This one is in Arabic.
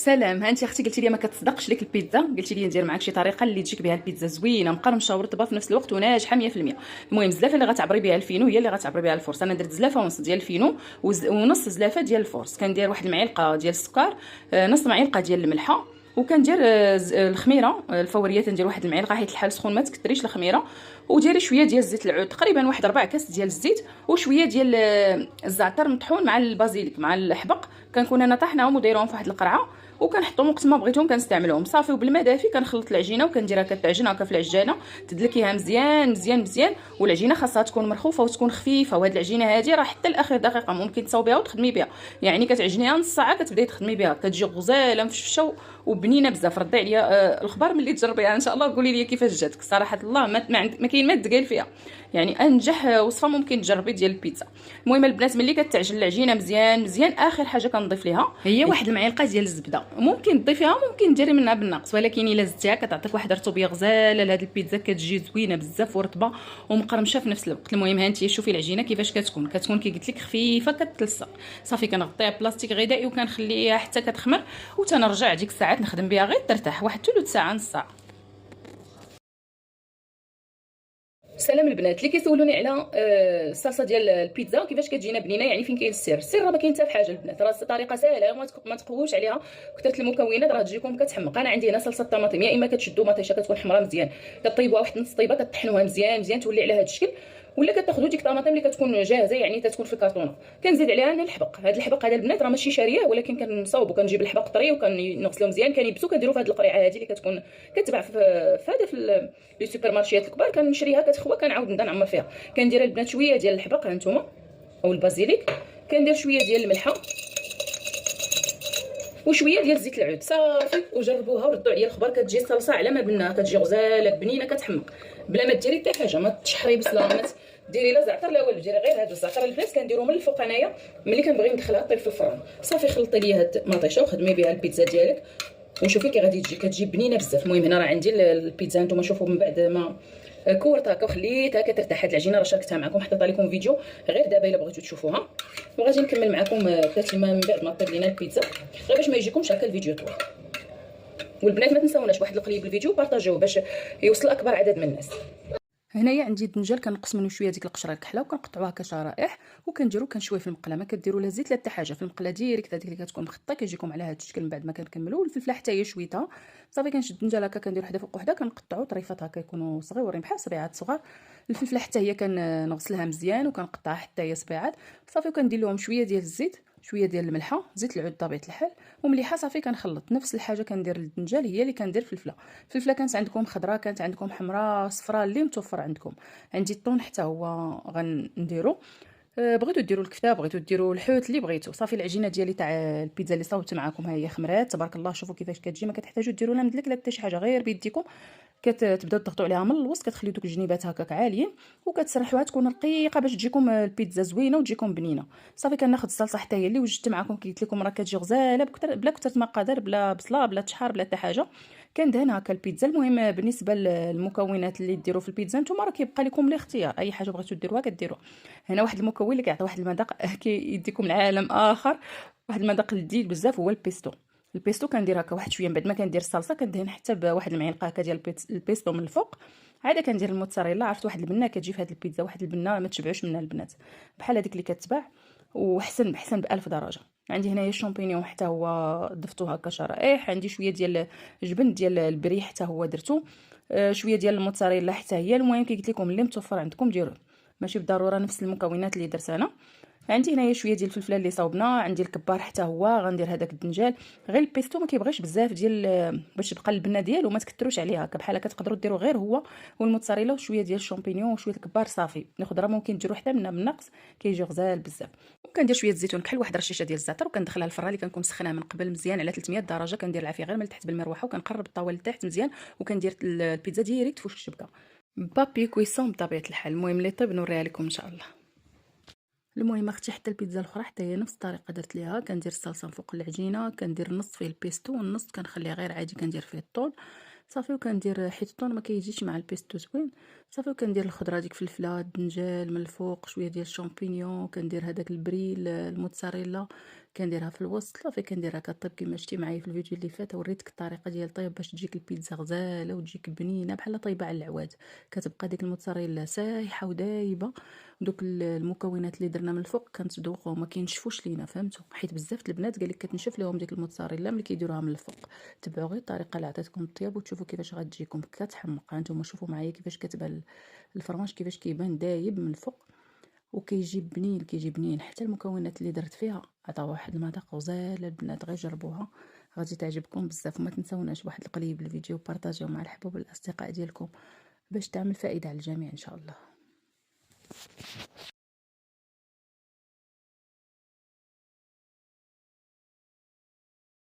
سلام. ها انت اختي قلتي لي ما كتصدقش لك البيتزا، قلتي لي ندير معاك شي طريقه اللي تجيك بها البيتزا زوينه مقرمشه ورطبه في نفس الوقت وناجحه 100%. المهم الزلافه اللي غتعبري بها الفينو هي اللي غتعبري بها الفرص. انا درت زلافه ونص ديال الفينو ونص زلافه ديال الفرص. كندير واحد المعلقه ديال السكر، نص معلقه ديال الملحه، وكندير الخميره الفوريه تندير واحد المعلقه حيت الحال سخون ما تكثريش الخميره، وديري شويه ديال الزيت العود تقريبا واحد 4 كاس ديال الزيت، وشويه ديال الزعتر مطحون مع البازيليك مع الحبق. كنكون انا طحناهم ودايرهم في واحد القرعه وكنحطهم وقت ما بغيتهم كنستعملهم صافي. وبالماء دافي كنخلط العجينه وكنديرها كتعجن هكا في العجانه، تدلكيها مزيان مزيان مزيان. والعجينه خاصها تكون مرخوفه وتكون خفيفه، وهاد العجينه هادي راه حتى لاخر دقيقه ممكن تصاوبيها وتخدمي بها، يعني كتعجنيها نص ساعه كتبداي تخدمي بها، كتجي غزاله مفشفشه وبنينه بزاف. ردي عليا الخبر ملي تجربيها ان شاء الله وقولي لي كيفاش جاتك. صراحه الله ما كاين ما تقال فيها، يعني انجح وصفه ممكن تجربي ديال البيتزا. المهم البنات ملي كتعجن العجينه مزيان مزيان، اخر حاجه كنضيف ليها هي واحد المعلقه ديال الزبده. ممكن تضيفيها ممكن ديري منها بالناقص، ولكن الا زدتيها كتعطيك واحد الرطوبيه غزاله لهاد البيتزا، كتجي زوينه بزاف ورطبه ومقرمشه في نفس الوقت. المهم ها انت شوفي العجينه كيفاش كتكون كي قلت لك خفيفه كتلصق صافي. كنغطيها بلاستيك غذائي وكنخليها حتى كتخمر، وتنرجع ديك الساعات نخدم بها غير ترتاح واحد ثلث ساعه نص ساعه. سلام البنات اللي كيسولوني على الصلصه ديال البيتزا كيفاش كتجينا بنينه، يعني فين كاين السر. السر راه ما كاين حتى في حاجه البنات، راه طريقه سهله ما تقووش عليها كثره المكونات راه تجيكم كتحمق. انا عندي هنا صلصه الطماطم، يا اما كتشدوا مطيشه كتكون حمراء مزيان كطيبوها واحد نص طيبه كطحنوها مزيان مزيان تولي على هذا الشكل، ولا كتاخذوا ديك الطماطم اللي كتكون جاهزه يعني تتكون في الكرتونه. كنزيد عليها انا الحبق. هذا الحبق هذا البنات راه ماشي شاريه، ولكن كنصاوبو كنجيب الحبق طري وكنغسلو مزيان كنيبسو كنديرو في هذه القريعه هذه اللي كتكون كتباع في هذا في لي سوبر مارشيات الكبار. كنشريها كتخوى كنعاود نبدا نعمر فيها. كندير البنات شويه ديال الحبق ها نتوما او البازيليك، كندير شويه ديال الملحه وشويه ديال زيت العود صافي. وجربوها وردوا عليا الخبر، كتجي الصلصه على ما بناها، كتجي غزاله بنينه كتحمق بلا ما ديري حتى حاجه، ما تشحري بصله ما ديري لا زعتر لا والو، ديري غير هذا الزعتر البنات كنديرو من الفوق انايا ملي كنبغي ندخلها طيب في الفران صافي. خلطي ليا هاد المطيشه وخدمي بها البيتزا ديالك وشوفي كي غادي تجي كتجي بنينه بزاف. المهم هنا راه عندي البيتزا نتوما شوفوا من بعد ما كورتها هكا وخليتها كترتاح. هاد العجينه راه شاركتها معكم حطيتها لكم فيديو غير دابا الا بغيتو تشوفوها، وغادي نكمل معكم التتمه من بعد ما طيب لينا البيتزا غير باش ما يجيكمش هكا الفيديو طويل. والبنات ما تنساوناش واحد القليب الفيديو بارطاجيوه باش يوصل اكبر عدد من الناس. هنايا عندي الدنجال كنقص منه شويه ديك القشره الكحله وكنقطعوها هكا شرائح وكنديرو كنشويه في المقله. ما كديروا لا زيت لا حتى حاجه في المقله ديريكت هذيك اللي كتكون مخطه كيجيكم على هذا الشكل. من بعد ما كنكملوا الفلفله حتى هي شويته صافي كنشد الدنجال هكا كندير وحده فوق وحده كنقطعوا طريفات هكا يكونوا صغيورين بحال صبيعات صغار. الفلفله حتى هي كنغسلها مزيان وكنقطعها حتى هي صبيعات صافي، وكندير لهم شويه ديال الزيت شويه ديال الملحه زيت العود بطبيعه الحال ومليحه صافي. كنخلط نفس الحاجه كندير للدنجال هي اللي كندير في الفلفله كانت عندكم خضراء كانت عندكم حمراء صفراء اللي متوفر عندكم. عندي الطون حتى هو غنديرو. بغيتو ديروا الكفته بغيتو ديروا الحوت اللي بغيتو صافي. العجينه ديالي تاع البيتزا اللي صاوبت معكم ها هي خمرات تبارك الله. شوفوا كيفاش كتجي، ما كتحتاجوا ديروا لا مدلك لا حتى شي حاجه غير بيديكم. كتبداو تضغطوا عليها من الوسط كتخليو دوك الجنيبات هكاك عاليين وكتسرحوها تكون رقيقه باش تجيكم البيتزا زوينه وتجيكم بنينه صافي. كناخذ الصلصه حتى هي اللي وجدت معكم كي قلت لكم راه كتجي غزاله بلا كثره مقادير بلا بصله بلا تشحار بلا حتى حاجه. كندهن هكا البيتزا. المهم بالنسبه للمكونات اللي ديروا في البيتزا نتوما راه كيبقى لكم الاختيار، اي حاجه بغيتو ديروها كديروها. هنا واحد المكون اللي كيعطي واحد المذاق كيديكم لعالم اخر، واحد المذاق لذيذ بزاف هو البيستو. البيستو كندير هكا واحد شويه من بعد ما كندير الصلصه كندهن حتى بواحد المعلقه هكا ديال البيستو من الفوق. عاده كندير الموتزاريلا، عرفت واحد البنه كتجي في هذه البيتزا واحد البنه ما تشبعوش منها البنات بحال هذيك اللي كتباع وحسن بحسن ب1000 درجه. عندي هنايا الشامبينيون حتى هو ضفتو هكا شرائح. عندي شويه ديال الجبن ديال البري حتى هو درتو. شويه ديال الموتزاريلا حتى هي. المهم كي قلت لكم اللي متوفر عندكم ديروه، ماشي بالضروره نفس المكونات اللي درت انا. عندي هنايا شويه ديال الفلفله اللي صاوبنا. عندي الكبار حتى هو غندير هذاك الدنجال. غير البيستو ما كيبغيش بزاف ديال باش تبقى البنه ديالو ما تكثروش عليها هكا بحال هكا تقدروا ديروا غير هو والموتزاريلا وشويه ديال الشامبينيون وشويه الكبار صافي. الخضره ممكن ديروا حتى منها بالنقص كيجي غزال بزاف. وكندير شويه الزيتون كحل واحد رشيشه ديال الزعتر وكندخلها الفران اللي كنكون مسخناه من قبل مزيان على 300 درجه. كندير العافيه غير من تحت بالمروحه وكنقرب الطاوله لتحت مزيان وكندير البيتزا ديريكت فوق الشبكه بابي كويسون بطبيعه الحال. المهم لي طيب نوريها لكم ان شاء الله. المهم اختي حتى البيتزا الاخرى حتى هي نفس الطريقه درت ليها. كندير الصلصه فوق العجينه كندير نص فيه البيستو والنص كنخليه غير عادي كندير فيه الطون صافي. وكندير حيت الطون ما كيجيش مع البيستو زوين صافي. وكندير الخضره ديك فلفله الدنجال من الفوق شويه ديال الشامبينيون كندير هذاك البري الموتزاريلا كنديرها في الوسط صافي كنديرها كطيب كما شفتي معايا في الفيديو اللي فات. وريتك الطريقه ديال الطيب باش تجيك البيتزا غزاله وتجيك بنينه بحال طايبه على العواد. كتبقى ديك الموتزاريلا سايحه ودايبه، دوك المكونات اللي درنا من الفوق كنتذوقوا ما كينشفوش لينا، فهمتوا؟ حيت بزاف البنات قالك كتنشف لهم ديك الموتزاريلا ملي كيديروها من الفوق. تبعوا غير الطريقه اللي عطيتكم الطياب وتشوفوا كيفاش غتجيكم كتحمق. هانتوما شوفوا معايا كيفاش كتبان الفرماج، كيفاش كيبان دايب من الفوق وكيجي بنين، كيجي بنين. حتى المكونات اللي درت فيها عطاو واحد المذاق غزال. البنات غير جربوها غادي تعجبكم بزاف. وما تنساوناش بواحد القليب الفيديو بارطاجيو مع الحباب والاصدقاء ديالكم باش تعمل فائده على الجميع ان شاء الله.